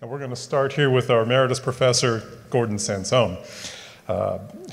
And we're going to start here with our emeritus professor, Gordon Sanson.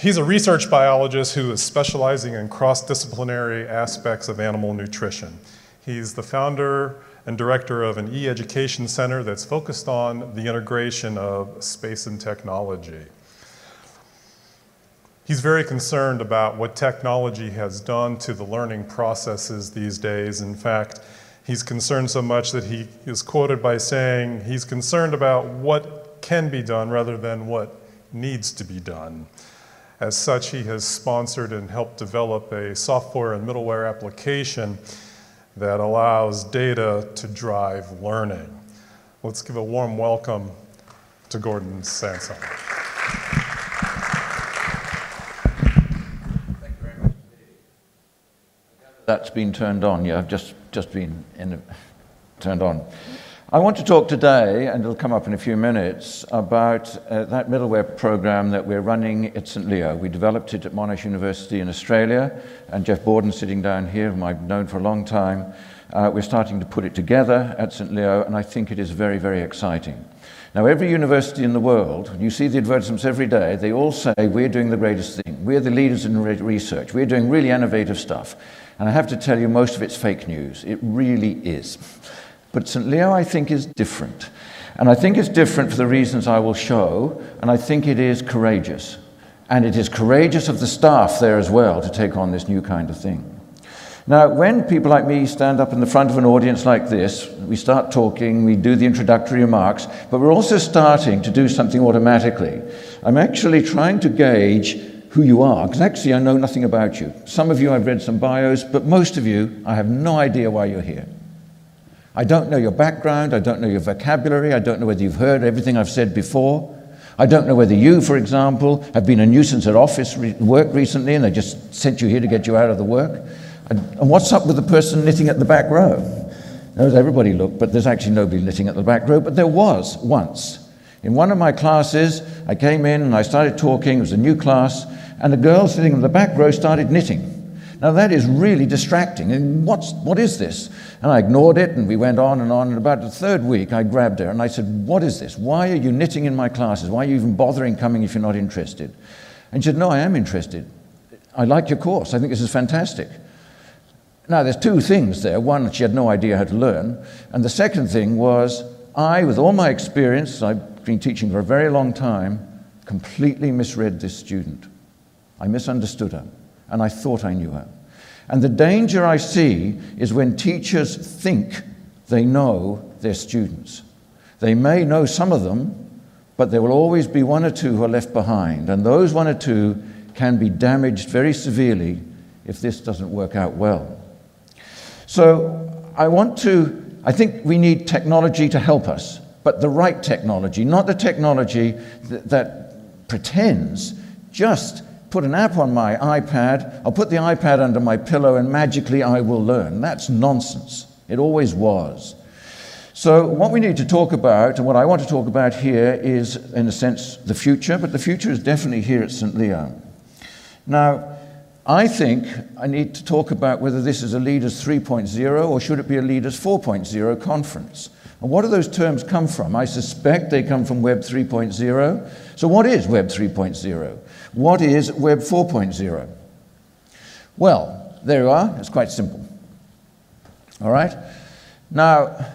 He's a research biologist who is specializing in cross-disciplinary aspects of animal nutrition. He's the founder and director of an e-education center that's focused on the integration of space and technology. He's very concerned about what technology has done to the learning processes these days. In fact, he's concerned so much that he is quoted by saying he's concerned about what can be done rather than what needs to be done. As such, he has sponsored and helped develop a software and middleware application that allows data to drive learning. Let's give a warm welcome to Gordon Sanson. That's been turned on. Yeah, I've just been turned on. I want to talk today, and it'll come up in a few minutes, about that middleware program that we're running at St. Leo. We developed it at Monash University in Australia, and Jeff Borden sitting down here, whom I've known for a long time. We're starting to put it together at St. Leo, and I think it is very, very exciting. Now, every university in the world, you see the advertisements every day, they all say, we're doing the greatest thing. We're the leaders in research. We're doing really innovative stuff. And I have to tell you, most of it's fake news. It really is. But St. Leo, I think, is different. And I think it's different for the reasons I will show, and I think it is courageous. And it is courageous of the staff there as well to take on this new kind of thing. Now, when people like me stand up in the front of an audience like this, we start talking, we do the introductory remarks, but we're also starting to do something automatically. I'm actually trying to gauge who you are, because actually I know nothing about you. Some of you I've read some bios, but most of you, I have no idea why you're here. I don't know your background, I don't know your vocabulary, I don't know whether you've heard everything I've said before. I don't know whether you, for example, have been a nuisance at office work recently and they just sent you here to get you out of the work. And what's up with the person knitting at the back row? Knows everybody looked, but there's actually nobody knitting at the back row, but there was once. In one of my classes, I came in and I started talking, it was a new class, and the girl sitting in the back row started knitting. Now that is really distracting, and what is this? And I ignored it, and we went on, and about the third week I grabbed her and I said, what is this? Why are you knitting in my classes? Why are you even bothering coming if you're not interested? And she said, no, I am interested. I like your course, I think this is fantastic. Now there's two things there. One, she had no idea how to learn, and the second thing was, I, with all my experience, I've been teaching for a very long time, completely misread this student. I misunderstood her, and I thought I knew her. And the danger I see is when teachers think they know their students. They may know some of them, but there will always be one or two who are left behind, and those one or two can be damaged very severely if this doesn't work out well. So I think we need technology to help us, but the right technology, not the technology that pretends just put an app on my iPad, I'll put the iPad under my pillow and magically I will learn. That's nonsense. It always was. So what we need to talk about, and what I want to talk about here is, in a sense, the future, but the future is definitely here at St. Leo. Now, I think I need to talk about whether this is a Leaders 3.0 or should it be a Leaders 4.0 conference. And what do those terms come from? I suspect they come from Web 3.0. So what is Web 3.0? What is Web 4.0? Well, there you are. It's quite simple. All right? Now,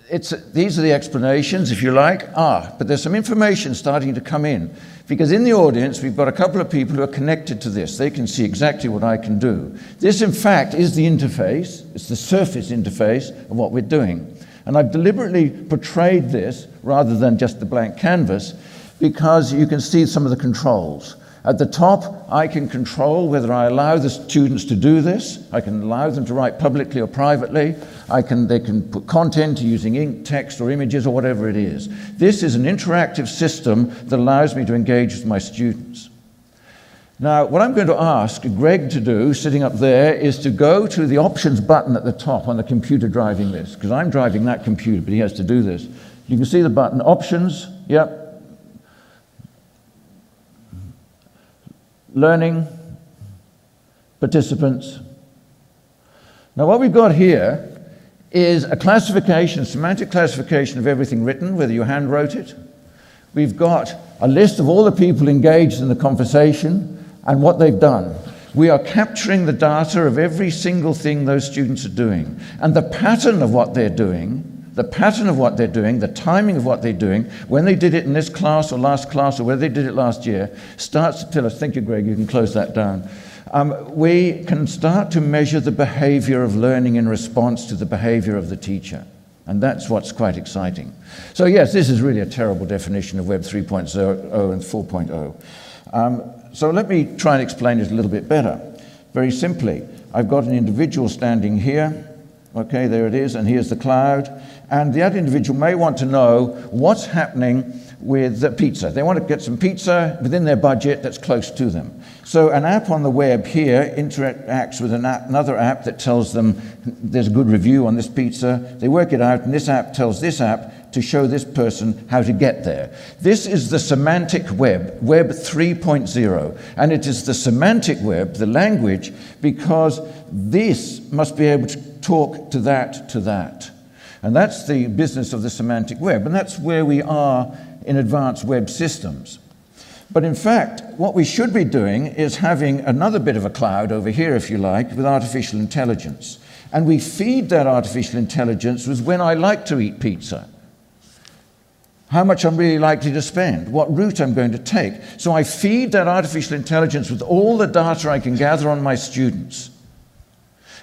these are the explanations, if you like. But there's some information starting to come in. Because in the audience, we've got a couple of people who are connected to this. They can see exactly what I can do. This, in fact, is the interface. It's the surface interface of what we're doing. And I've deliberately portrayed this rather than just the blank canvas because you can see some of the controls. At the top, I can control whether I allow the students to do this. I can allow them to write publicly or privately. They can put content using ink, text, or images, or whatever it is. This is an interactive system that allows me to engage with my students. Now, what I'm going to ask Greg to do, sitting up there, is to go to the options button at the top on the computer driving this, because I'm driving that computer, but he has to do this. You can see the button, options, yep. Learning, participants. Now what we've got here is a classification, semantic classification of everything written, whether you hand wrote it. We've got a list of all the people engaged in the conversation and what they've done. We are capturing the data of every single thing those students are doing. And the pattern of what they're doing, the timing of what they're doing, when they did it in this class or last class or whether they did it last year, starts to tell us, thank you, Greg, you can close that down. We can start to measure the behavior of learning in response to the behavior of the teacher. And that's what's quite exciting. So yes, this is really a terrible definition of Web 3.0 and 4.0. So let me try and explain it a little bit better. Very simply, I've got an individual standing here. Okay, there it is, and here's the cloud. And that individual may want to know what's happening with the pizza. They want to get some pizza within their budget that's close to them. So an app on the web here interacts with another app that tells them there's a good review on this pizza. They work it out, and this app tells this app to show this person how to get there. This is the Semantic Web, Web 3.0. And it is the Semantic Web, the language, because this must be able to talk to that. And that's the business of the Semantic Web, and that's where we are in advanced web systems. But in fact, what we should be doing is having another bit of a cloud over here, if you like, with artificial intelligence. And we feed that artificial intelligence with when I like to eat pizza, how much I'm really likely to spend, what route I'm going to take. So I feed that artificial intelligence with all the data I can gather on my students.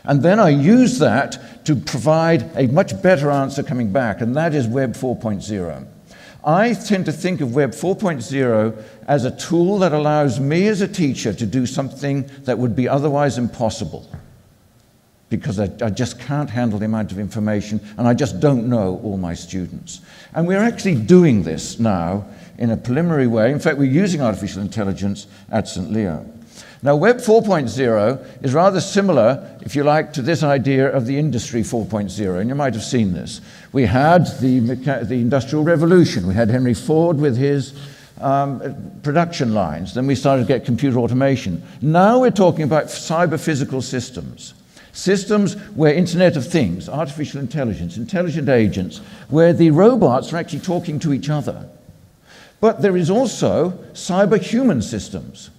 And then I use that to provide a much better answer coming back, and that is Web 4.0. I tend to think of Web 4.0 as a tool that allows me as a teacher to do something that would be otherwise impossible, because I just can't handle the amount of information, and I just don't know all my students. And we're actually doing this now in a preliminary way. In fact, we're using artificial intelligence at St. Leo. Now, Web 4.0 is rather similar, if you like, to this idea of the Industry 4.0, and you might have seen this. We had the Industrial Revolution. We had Henry Ford with his production lines. Then we started to get computer automation. Now we're talking about cyber-physical systems. Systems where Internet of Things, artificial intelligence, intelligent agents, where the robots are actually talking to each other. But there is also cyber-human systems.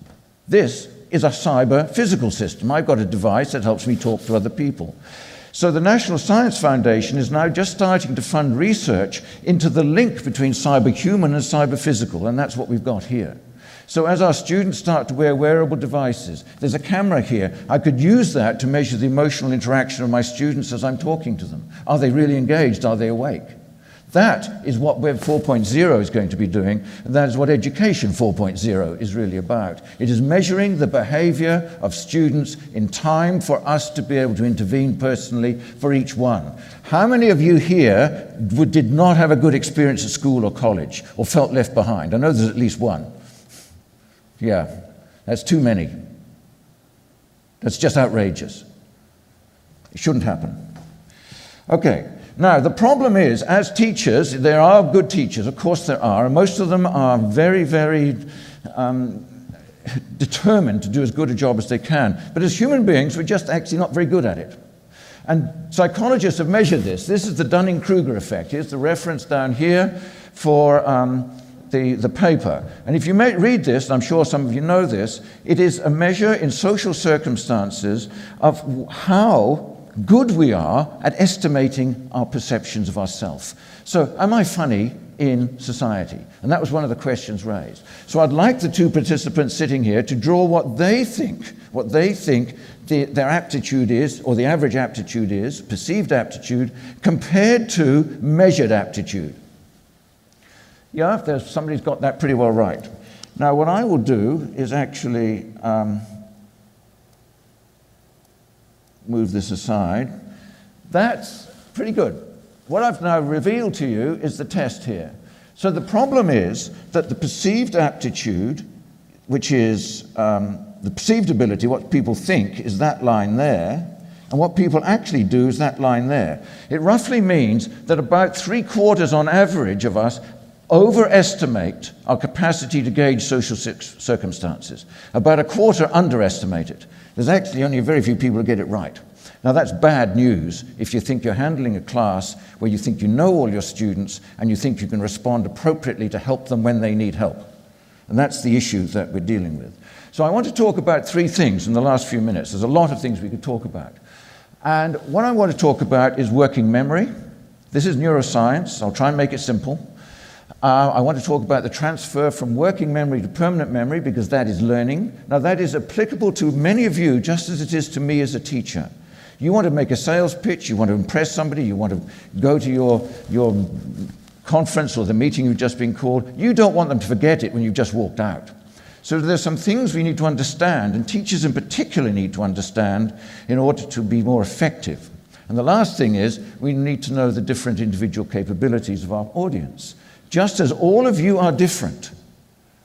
This is a cyber-physical system. I've got a device that helps me talk to other people. So the National Science Foundation is now just starting to fund research into the link between cyber-human and cyber-physical, and that's what we've got here. So as our students start to wear wearable devices, there's a camera here. I could use that to measure the emotional interaction of my students as I'm talking to them. Are they really engaged? Are they awake? That is what Web 4.0 is going to be doing, and that is what Education 4.0 is really about. It is measuring the behavior of students in time for us to be able to intervene personally for each one. How many of you here did not have a good experience at school or college, or felt left behind? I know there's at least one. Yeah, that's too many. That's just outrageous. It shouldn't happen. Okay. Now, the problem is, as teachers, there are good teachers, of course there are, and most of them are very, very determined to do as good a job as they can. But as human beings, we're just actually not very good at it. And psychologists have measured this. This is the Dunning-Kruger effect. Here's the reference down here for the paper. And if you read this, and I'm sure some of you know this, it is a measure in social circumstances of how good we are at estimating our perceptions of ourselves. So, am I funny in society? And that was one of the questions raised. So I'd like the two participants sitting here to draw what they think their aptitude is, or the average aptitude is, perceived aptitude, compared to measured aptitude. Yeah, if somebody's got that pretty well right. Now, what I will do is actually move this aside. That's pretty good. What I've now revealed to you is the test here. So the problem is that the perceived aptitude, which is the perceived ability, what people think, is that line there, and what people actually do is that line there. It roughly means that about 3/4 on average of us overestimate our capacity to gauge social circumstances. About 1/4 underestimate it. There's actually only very few people who get it right. Now that's bad news if you think you're handling a class where you think you know all your students and you think you can respond appropriately to help them when they need help. And that's the issue that we're dealing with. So I want to talk about three things in the last few minutes. There's a lot of things we could talk about. And what I want to talk about is working memory. This is neuroscience. I'll try and make it simple. I want to talk about the transfer from working memory to permanent memory because that is learning. Now that is applicable to many of you just as it is to me as a teacher. You want to make a sales pitch, you want to impress somebody, you want to go to your conference or the meeting you've just been called. You don't want them to forget it when you've just walked out. So there's some things we need to understand, and teachers in particular need to understand in order to be more effective. And the last thing is we need to know the different individual capabilities of our audience. Just as all of you are different,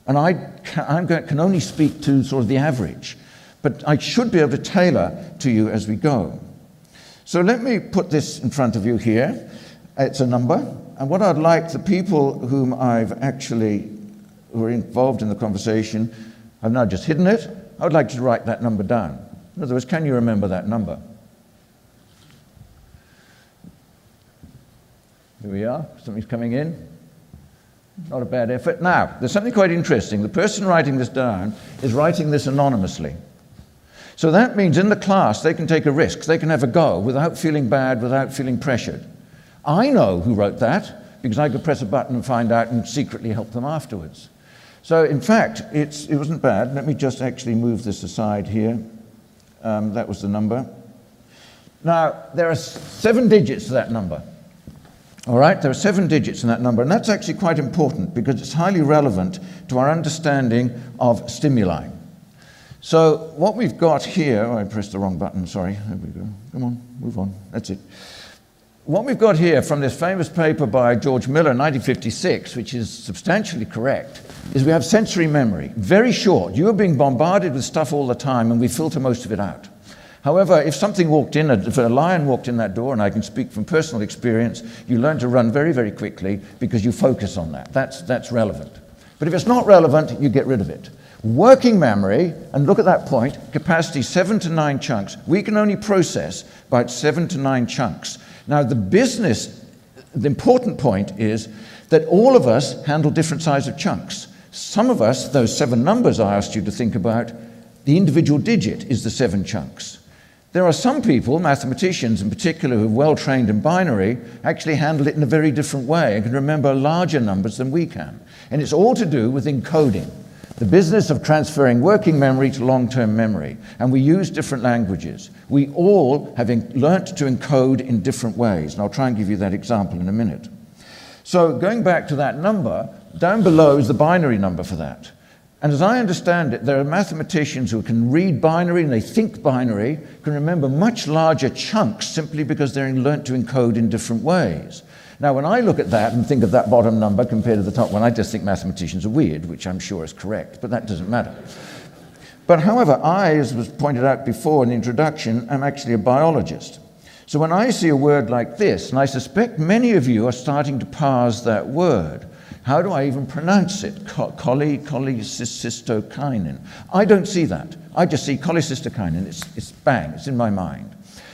and I can only speak to sort of the average, but I should be able to tailor to you as we go. So let me put this in front of you here. It's a number, and what I'd like the people who are involved in the conversation, I've now just hidden it, I would like you to write that number down. In other words, can you remember that number? Here we are, something's coming in. Not a bad effort. Now, there's something quite interesting. The person writing this down is writing this anonymously. So that means in the class they can take a risk, they can have a go without feeling bad, without feeling pressured. I know who wrote that because I could press a button and find out and secretly help them afterwards. So in fact, it wasn't bad. Let me just actually move this aside here. That was the number. Now, there are 7 digits to that number. All right, there are 7 digits in that number, and that's actually quite important because it's highly relevant to our understanding of stimuli. So what we've got here, I pressed the wrong button, sorry, there we go. Come on, move on, that's it. What we've got here from this famous paper by George Miller in 1956, which is substantially correct, is we have sensory memory, very short. You are being bombarded with stuff all the time and we filter most of it out. However, if something walked in, if a lion walked in that door, and I can speak from personal experience, you learn to run very, very quickly because you focus on that. That's relevant. But if it's not relevant, you get rid of it. Working memory, and look at that point, capacity 7 to 9 chunks. We can only process about 7 to 9 chunks. Now the important point is that all of us handle different size of chunks. Some of us, those 7 numbers I asked you to think about, the individual digit is the 7 chunks. There are some people, mathematicians in particular, who are well trained in binary, actually handle it in a very different way and can remember larger numbers than we can. And it's all to do with encoding. The business of transferring working memory to long-term memory. And we use different languages. We all have learnt to encode in different ways. And I'll try and give you that example in a minute. So going back to that number, down below is the binary number for that. And as I understand it, there are mathematicians who can read binary and they think binary, can remember much larger chunks simply because they're learnt to encode in different ways. Now, when I look at that and think of that bottom number compared to the top one, I just think mathematicians are weird, which I'm sure is correct, but that doesn't matter. But however, I, as was pointed out before in the introduction, am actually a biologist. So when I see a word like this, and I suspect many of you are starting to parse that word, how do I even pronounce it? Cholecystokinin. I don't see that. I just see cholecystokinin. It's bang, it's in my mind.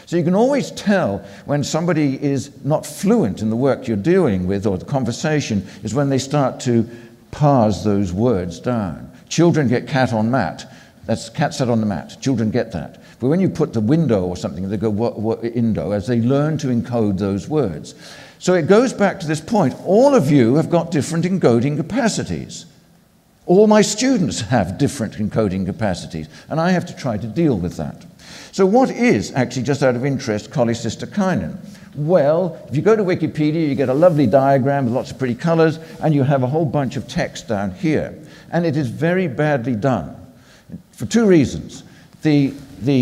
So you can always tell when somebody is not fluent in the work you're dealing with or the conversation is when they start to parse those words down. Children get cat on mat. That's cat sat on the mat. Children get that. But when you put the window or something, they go what indo as they learn to encode those words. So it goes back to this point. All of you have got different encoding capacities. All my students have different encoding capacities, and I have to try to deal with that. So what is, actually, just out of interest, cholecystokinin? Well, if you go to Wikipedia, you get a lovely diagram with lots of pretty colors, and you have a whole bunch of text down here. And it is very badly done for 2 reasons. The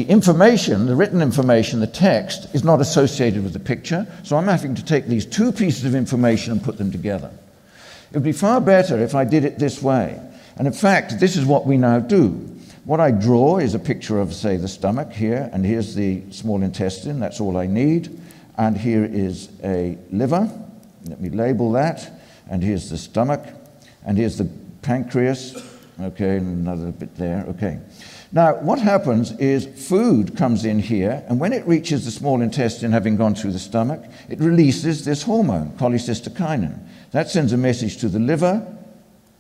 information, the written information, the text, is not associated with the picture, so I'm having to take these 2 pieces of information and put them together. It would be far better if I did it this way. And in fact, this is what we now do. What I draw is a picture of, say, the stomach here, and here's the small intestine, that's all I need. And here is a liver, let me label that, and here's the stomach, and here's the pancreas, okay, and another bit there, okay. Now, what happens is food comes in here, and when it reaches the small intestine, having gone through the stomach, it releases this hormone, cholecystokinin. That sends a message to the liver,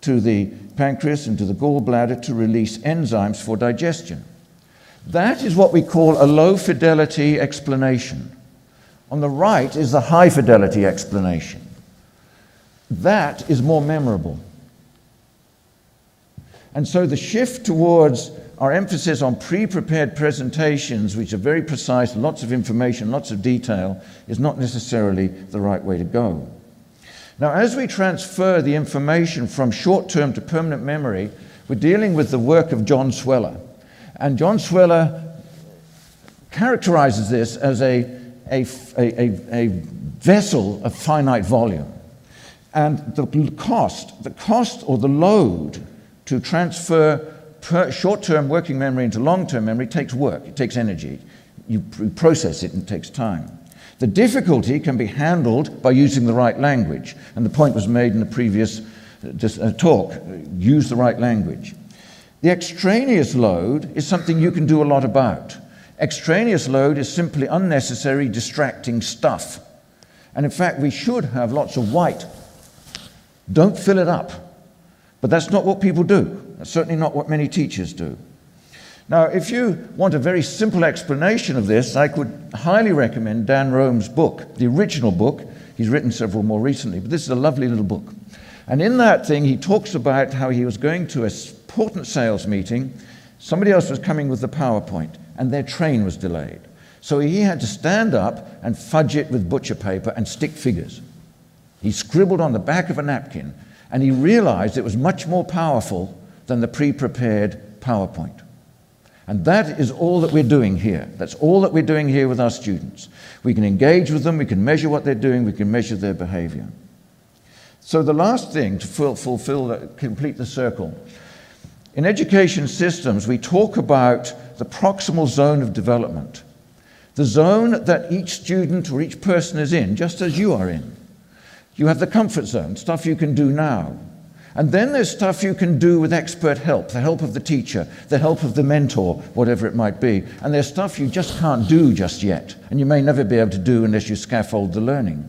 to the pancreas, and to the gallbladder to release enzymes for digestion. That is what we call a low-fidelity explanation. On the right is the high-fidelity explanation. That is more memorable. And so the shift towards our emphasis on pre-prepared presentations, which are very precise, lots of information, lots of detail, is not necessarily the right way to go. Now, as we transfer the information from short-term to permanent memory, we're dealing with the work of John Sweller. And John Sweller characterizes this as a vessel of finite volume. And the cost or the load to transfer short-term working memory into long-term memory takes work, it takes energy. You process it and it takes time. The difficulty can be handled by using the right language. And the point was made in the previous talk, use the right language. The extraneous load is something you can do a lot about. Extraneous load is simply unnecessary, distracting stuff. And in fact, we should have lots of white. Don't fill it up. But that's not what people do. That's certainly not what many teachers do. Now, if you want a very simple explanation of this, I could highly recommend Dan Rome's book, the original book. He's written several more recently, but this is a lovely little book. And in that thing, he talks about how he was going to an important sales meeting. Somebody else was coming with the PowerPoint, and their train was delayed. So he had to stand up and fudge it with butcher paper and stick figures. He scribbled on the back of a napkin, and he realized it was much more powerful than the pre-prepared PowerPoint. And that is all that we're doing here. That's all that we're doing here with our students. We can engage with them, we can measure what they're doing, we can measure their behavior. So the last thing to complete the circle. In education systems, we talk about the proximal zone of development. The zone that each student or each person is in, just as you are in. You have the comfort zone, stuff you can do now. And then there's stuff you can do with expert help, the help of the teacher, the help of the mentor, whatever it might be. And there's stuff you just can't do just yet, and you may never be able to do unless you scaffold the learning.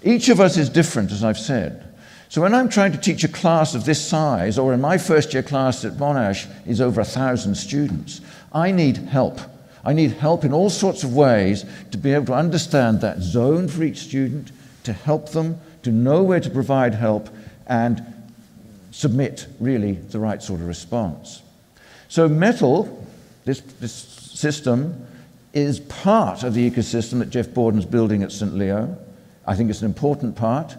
Each of us is different, as I've said. So when I'm trying to teach a class of this size, or in my first year class at Monash is over 1,000 students, I need help. I need help in all sorts of ways to be able to understand that zone for each student, to help them, to know where to provide help, and submit, really, the right sort of response. So metal, this system, is part of the ecosystem that Jeff Borden's building at St. Leo. I think it's an important part.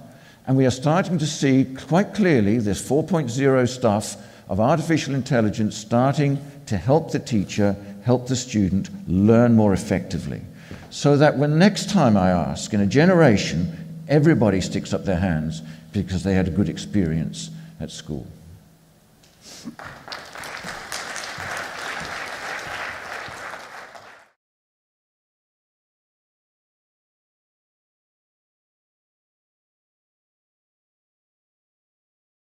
And we are starting to see quite clearly this 4.0 stuff of artificial intelligence starting to help the teacher, help the student learn more effectively. So that when next time I ask, in a generation, everybody sticks up their hands because they had a good experience at school.